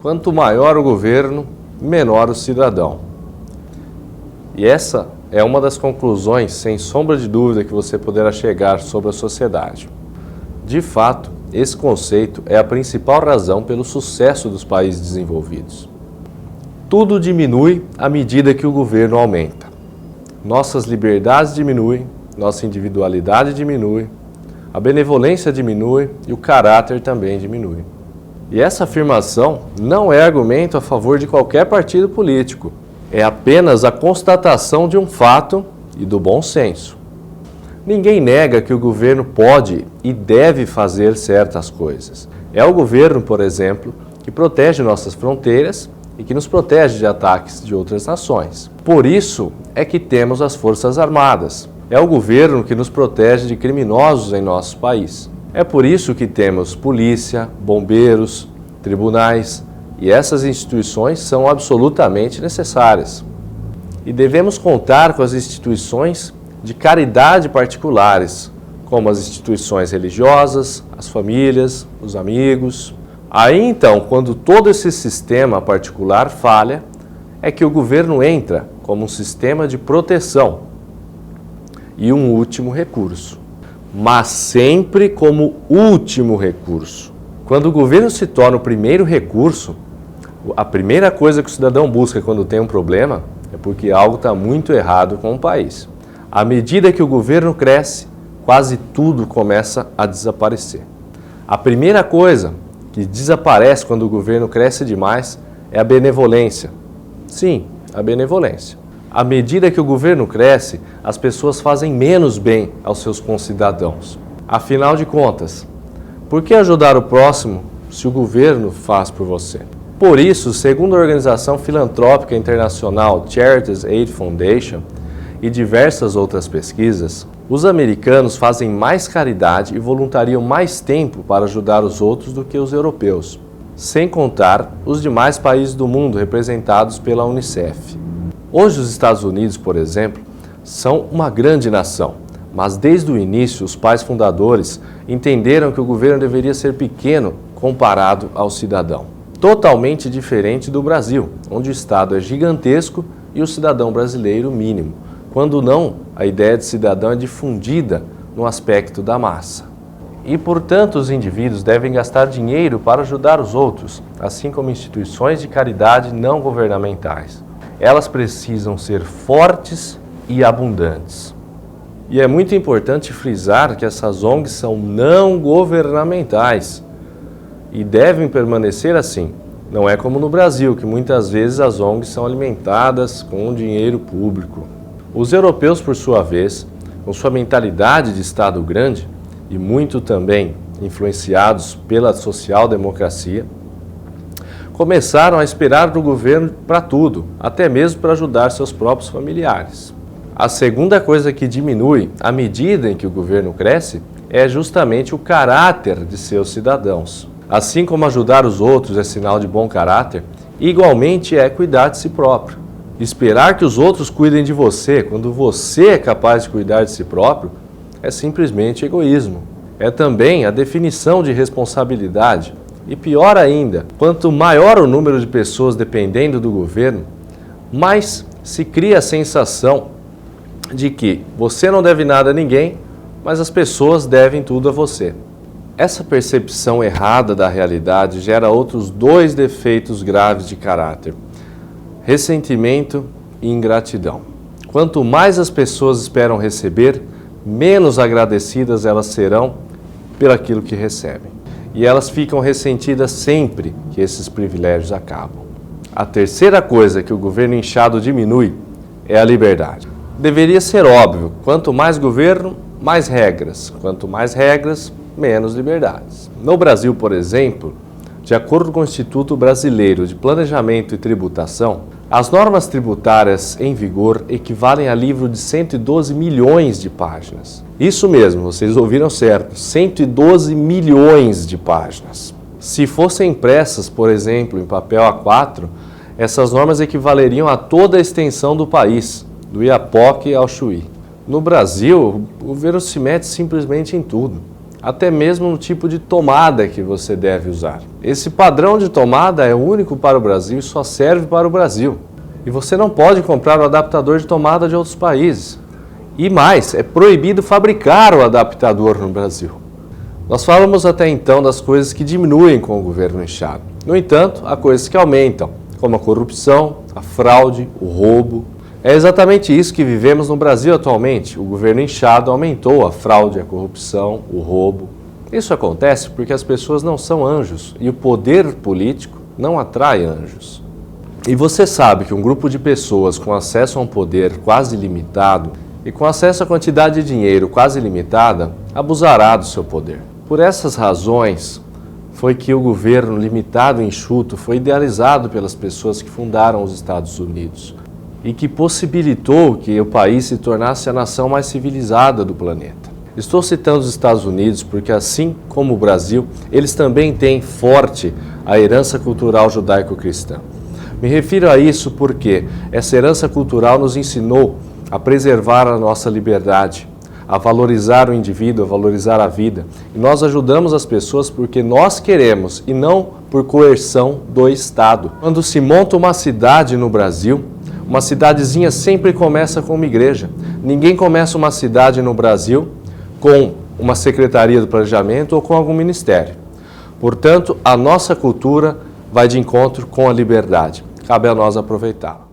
Quanto maior o governo, menor o cidadão. E essa é uma das conclusões, sem sombra de dúvida, que você poderá chegar sobre a sociedade. De fato, esse conceito é a principal razão pelo sucesso dos países desenvolvidos. Tudo diminui à medida que o governo aumenta. Nossas liberdades diminuem, nossa individualidade diminui, a benevolência diminui e o caráter também diminui. E essa afirmação não é argumento a favor de qualquer partido político. É apenas a constatação de um fato e do bom senso. Ninguém nega que o governo pode e deve fazer certas coisas. É o governo, por exemplo, que protege nossas fronteiras e que nos protege de ataques de outras nações. Por isso é que temos as Forças Armadas. É o governo que nos protege de criminosos em nosso país. É por isso que temos polícia, bombeiros, tribunais, e essas instituições são absolutamente necessárias. E devemos contar com as instituições de caridade particulares, como as instituições religiosas, as famílias, os amigos. Aí então, quando todo esse sistema particular falha, é que o governo entra como um sistema de proteção e um último recurso. Mas sempre como último recurso. Quando o governo se torna o primeiro recurso, a primeira coisa que o cidadão busca quando tem um problema é porque algo está muito errado com o país. À medida que o governo cresce, quase tudo começa a desaparecer. A primeira coisa que desaparece quando o governo cresce demais é a benevolência. Sim, a benevolência. À medida que o governo cresce, as pessoas fazem menos bem aos seus concidadãos. Afinal de contas, por que ajudar o próximo se o governo faz por você? Por isso, segundo a organização filantrópica internacional Charities Aid Foundation e diversas outras pesquisas, os americanos fazem mais caridade e voluntariam mais tempo para ajudar os outros do que os europeus, sem contar os demais países do mundo representados pela Unicef. Hoje os Estados Unidos, por exemplo, são uma grande nação, mas desde o início os pais fundadores entenderam que o governo deveria ser pequeno comparado ao cidadão. Totalmente diferente do Brasil, onde o Estado é gigantesco e o cidadão brasileiro mínimo. Quando não, a ideia de cidadão é difundida no aspecto da massa. E, portanto, os indivíduos devem gastar dinheiro para ajudar os outros, assim como instituições de caridade não governamentais. Elas precisam ser fortes e abundantes. E é muito importante frisar que essas ONGs são não governamentais e devem permanecer assim. Não é como no Brasil, que muitas vezes as ONGs são alimentadas com dinheiro público. Os europeus, por sua vez, com sua mentalidade de Estado grande e muito também influenciados pela social-democracia, começaram a esperar do governo para tudo, até mesmo para ajudar seus próprios familiares. A segunda coisa que diminui à medida em que o governo cresce é justamente o caráter de seus cidadãos. Assim como ajudar os outros é sinal de bom caráter, igualmente é cuidar de si próprio. Esperar que os outros cuidem de você quando você é capaz de cuidar de si próprio é simplesmente egoísmo. É também a definição de responsabilidade. E pior ainda, quanto maior o número de pessoas dependendo do governo, mais se cria a sensação de que você não deve nada a ninguém, mas as pessoas devem tudo a você. Essa percepção errada da realidade gera outros dois defeitos graves de caráter: ressentimento e ingratidão. Quanto mais as pessoas esperam receber, menos agradecidas elas serão pelaquilo que recebem. E elas ficam ressentidas sempre que esses privilégios acabam. A terceira coisa que o governo inchado diminui é a liberdade. Deveria ser óbvio, quanto mais governo, mais regras. Quanto mais regras, menos liberdades. No Brasil, por exemplo, de acordo com o Instituto Brasileiro de Planejamento e Tributação, as normas tributárias em vigor equivalem a livro de 112 milhões de páginas. Isso mesmo, vocês ouviram certo, 112 milhões de páginas. Se fossem impressas, por exemplo, em papel A4, essas normas equivaleriam a toda a extensão do país, do Iapoque ao Chuí. No Brasil, o governo se mete simplesmente em tudo. até mesmo no tipo de tomada que você deve usar. Esse padrão de tomada é único para o Brasil e só serve para o Brasil. E você não pode comprar o adaptador de tomada de outros países. E mais, é proibido fabricar o adaptador no Brasil. Nós falamos até então das coisas que diminuem com o governo inchado. No entanto, há coisas que aumentam, como a corrupção, a fraude, o roubo. É exatamente isso que vivemos no Brasil atualmente. O governo inchado aumentou a fraude, a corrupção, o roubo. Isso acontece porque as pessoas não são anjos e o poder político não atrai anjos. E você sabe que um grupo de pessoas com acesso a um poder quase ilimitado e com acesso a quantidade de dinheiro quase limitada abusará do seu poder. Por essas razões, foi que o governo limitado e enxuto foi idealizado pelas pessoas que fundaram os Estados Unidos e que possibilitou que o país se tornasse a nação mais civilizada do planeta. Estou citando os Estados Unidos porque, assim como o Brasil, eles também têm forte a herança cultural judaico-cristã. Me refiro a isso porque essa herança cultural nos ensinou a preservar a nossa liberdade, a valorizar o indivíduo, a valorizar a vida. E nós ajudamos as pessoas porque nós queremos e não por coerção do Estado. Quando se monta uma cidade no Brasil, uma cidadezinha sempre começa com uma igreja. Ninguém começa uma cidade no Brasil com uma secretaria do planejamento ou com algum ministério. Portanto, a nossa cultura vai de encontro com a liberdade. Cabe a nós aproveitá-la.